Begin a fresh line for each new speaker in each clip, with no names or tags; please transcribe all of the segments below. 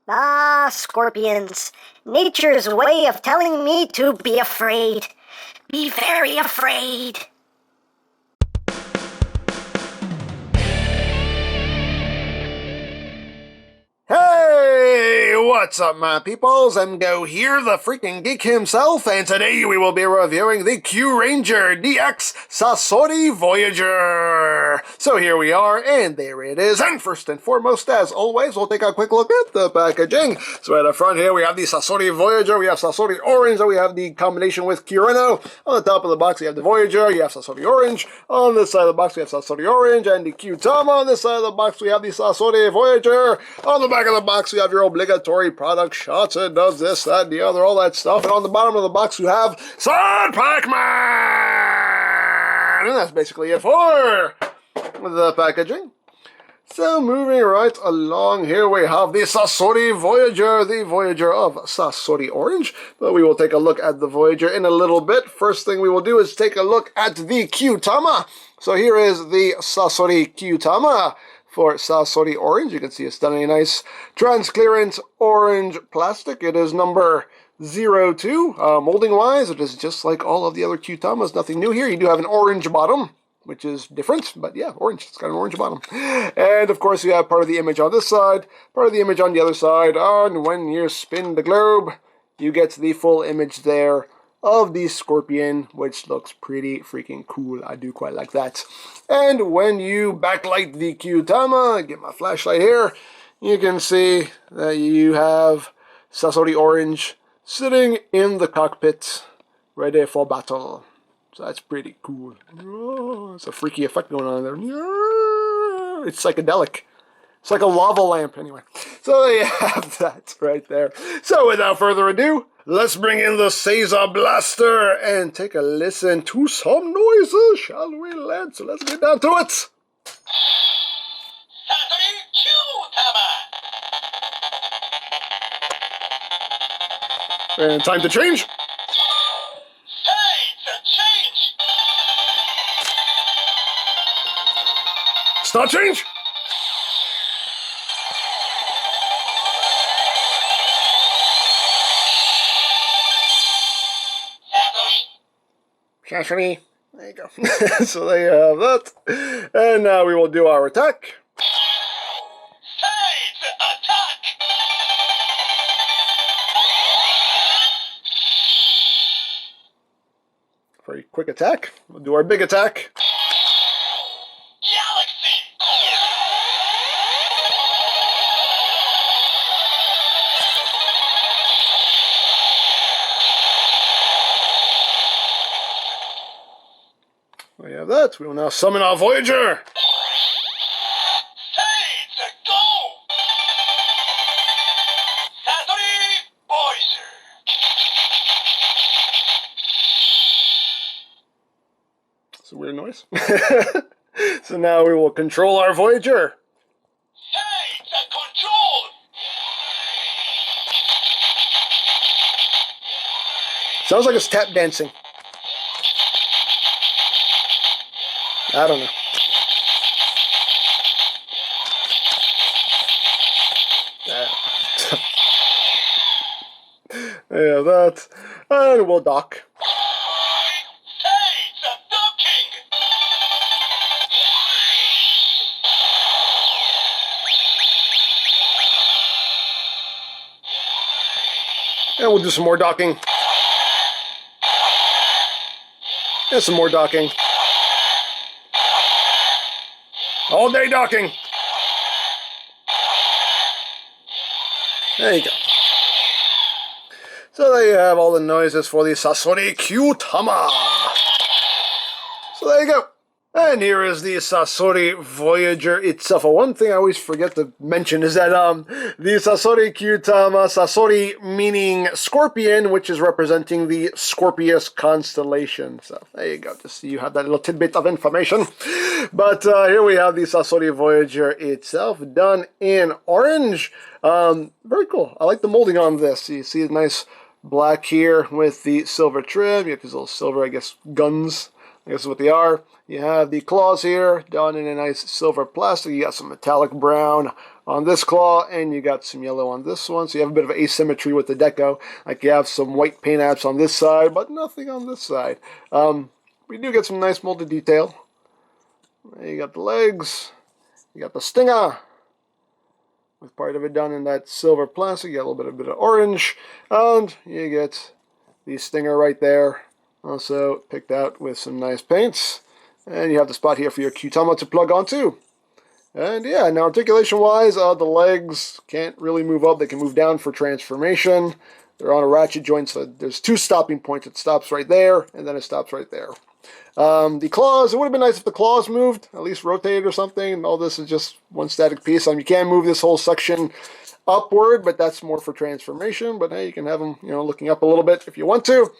Ah, scorpions. Nature's way of telling me to be afraid. Be very afraid.
Hey, what's up, my peoples? Emgo here, the freaking geek himself, and today we will be reviewing the Kyuranger DX SASORI Voyager. So here we are, and there it is. And first and foremost, as always, we'll take a quick look at the packaging. So at the front here, we have the SASORI Voyager, we have SASORI Orange, and we have the combination with kyuren-oh. On the top of the box, we have the Voyager, you have SASORI Orange. On this side of the box, we have SASORI Orange, and the Kyutama. On this side of the box, we have the SASORI Voyager. On the back of the box, we have your obligatory product shots. It does this, that, the other, all that stuff. And on the bottom of the box, you have Sun Pac-Man! And that's basically it for the packaging. So moving right along, here we have the SASORI Voyager, the Voyager of SASORI Orange. But we will take a look at the Voyager in a little bit. First thing we will do is take a look at the Kyutama. So here is the SASORI Kyutama. For SASORI Orange, you can see it's done in a nice transparent orange plastic. It is number 02. Molding-wise, it is just like all of the other Kyutamas. Nothing new here. You do have an orange bottom, which is different, but yeah, orange. It's got an orange bottom. And of course, you have part of the image on this side, part of the image on the other side. And when you spin the globe, you get the full image there of the scorpion, which looks pretty freaking cool. I do quite like that. And when you backlight the Kyutama, get my flashlight here, you can see that you have SASORI Orange sitting in the cockpit, ready for battle. So that's pretty cool. Oh, it's a freaky effect going on there. It's psychedelic. It's like a lava lamp, anyway. So there you have that right there. So without further ado, let's bring in the Seiza Blaster and take a listen to some noises, shall we, lads? So let's get down to it. And time to change. Start change. Sasori. There you go. So there you have that. And now we will do our attack.
Attack!
Very quick attack. We'll do our big attack.
Galaxy!
We have that. We will now summon our Voyager.
Go! SASORI Voyager!
It's a weird noise. So now we will control our Voyager.
Control!
Sounds like it's tap dancing. I don't know. Yeah, that. And we'll dock.
Docking!
And we'll do some more docking. And some more docking. All day docking. There you go. So there you have all the noises for the SASORI Kyutama. So there you go. And here is the SASORI Voyager itself. One thing I always forget to mention is that the SASORI Kyutama, SASORI meaning scorpion, which is representing the Scorpius constellation. So there you go, just so you have that little tidbit of information. But here we have the SASORI Voyager itself, done in orange. Very cool. I like the molding on this. You see a nice black here with the silver trim. You have these little silver, I guess, guns This is what they are. You have the claws here done in a nice silver plastic. You got some metallic brown on this claw, and you got some yellow on this one. So you have a bit of asymmetry with the deco. Like you have some white paint apps on this side, but nothing on this side. We do get some nice molded detail. You got the legs. You got the stinger, with part of it done in that silver plastic. You got a little bit of orange, and you get the stinger right there, also picked out with some nice paints. And you have the spot here for your Kyutama to plug onto. And yeah, now articulation-wise, the legs can't really move up. They can move down for transformation. They're on a ratchet joint, so there's two stopping points. It stops right there, and then it stops right there. The claws, it would have been nice if the claws moved, at least rotated or something. All this is just one static piece. You can move this whole section upward, but that's more for transformation. But hey, you can have them, looking up a little bit if you want to.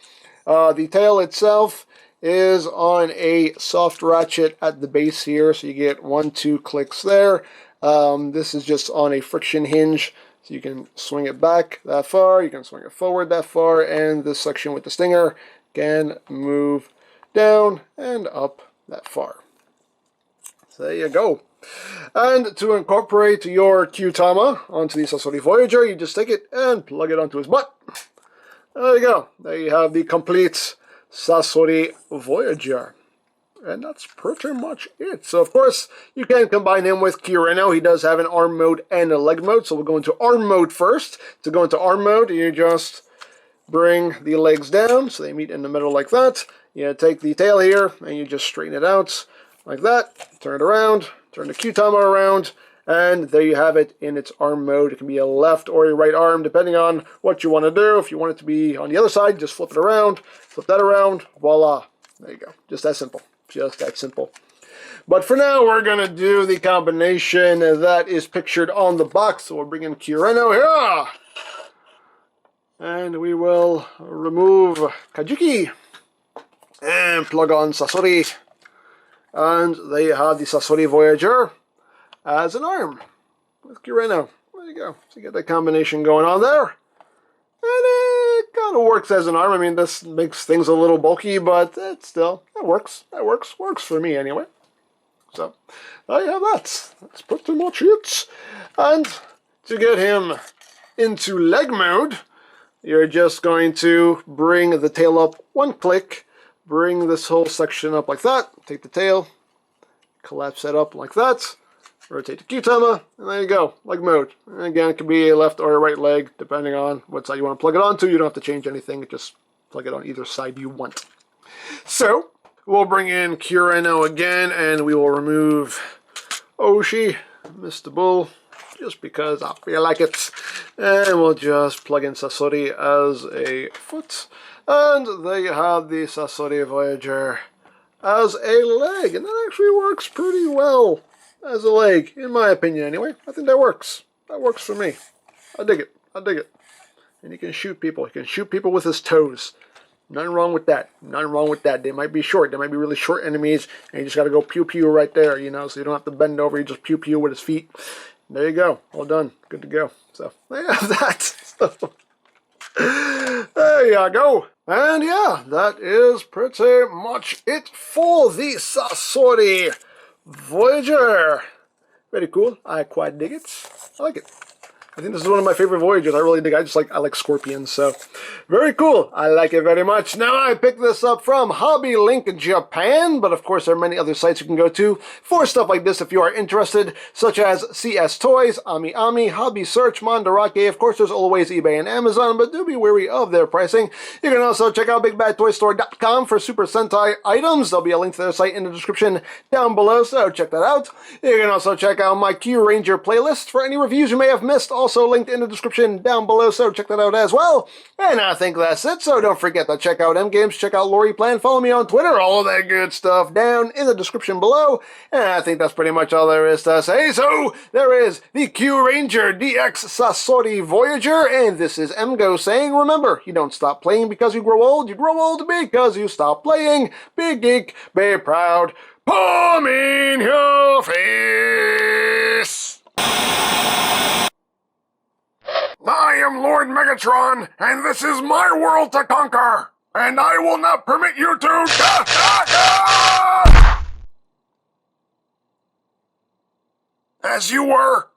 The tail itself is on a soft ratchet at the base here, so you get 1-2 clicks there. This is just on a friction hinge, so you can swing it back that far, you can swing it forward that far, and this section with the stinger can move down and up that far. So there you go. And to incorporate your Kyutama onto the Sasori Voyager, you just take it and plug it onto his butt. There you go. There you have the complete Sasori Voyager. And that's pretty much it. So, of course, you can combine him with kyuren-oh. He does have an arm mode and a leg mode. So we'll go into arm mode first. To go into arm mode, you just bring the legs down so they meet in the middle like that. You take the tail here and you just straighten it out like that. Turn it around, turn the Kyutama around, and there you have it in its arm mode. It can be a left or a right arm depending on what you want to do. If you want it to be on the other side, just flip it around, flip that around, voila. There you go. Just that simple. Just that simple. But for now, we're going to do the combination that is pictured on the box. So we'll bring in kyuren-oh here. And we will remove Kajuki and plug on Sasori. And there you have the Sasori Voyager as an arm with kyuren-oh. There you go. So you get that combination going on there. And it kind of works as an arm. I mean, this makes things a little bulky, but it still, it works. That works. Works for me anyway. So there you have that. That's pretty much it. And to get him into leg mode, you're just going to bring the tail up 1 click, bring this whole section up like that, take the tail, collapse it up like that, rotate the Kyutama, and there you go, leg mode. And again, it can be a left or a right leg, depending on what side you want to plug it onto. You don't have to change anything, just plug it on either side you want. So, we'll bring in kyuren-oh again, and we will remove Oshi, Mr. Bull, just because I feel like it. And we'll just plug in Sasori as a foot. And there you have the Sasori Voyager as a leg. And that actually works pretty well as a leg, in my opinion anyway. I think that works. That works for me. I dig it. I dig it. And he can shoot people. He can shoot people with his toes. Nothing wrong with that. Nothing wrong with that. They might be short. They might be really short enemies. And you just got to go pew-pew right there, so you don't have to bend over. You just pew-pew with his feet. And there you go. All done. Good to go. So, there you have that. So, there you go. And yeah, that is pretty much it for the Sasori Voyager. Very cool. I quite dig it. I like it. I think this is one of my favorite Voyagers. I really dig it. I like scorpions, so very cool. I like it very much. Now, I picked this up from Hobby Link Japan, but of course there are many other sites you can go to for stuff like this if you are interested, such as CS Toys, Ami Ami, Hobby Search, Mandarake. Of course, there's always eBay and Amazon, but do be wary of their pricing. You can also check out BigBadToyStore.com for Super Sentai items. There'll be a link to their site in the description down below, so check that out. You can also check out my Kyuranger playlist for any reviews you may have missed, also linked in the description down below, so check that out as well. And I think that's it, so don't forget to check out M-Games, check out Lori Plan, follow me on Twitter, all of that good stuff down in the description below. And I think that's pretty much all there is to say. So, there is the Kyuranger DX Sasori Voyager, and this is Emgo saying, remember, you don't stop playing because you grow old because you stop playing. Big geek, be proud, palm in your face! I am Lord Megatron, and this is my world to conquer, and I will not permit you to... As you were.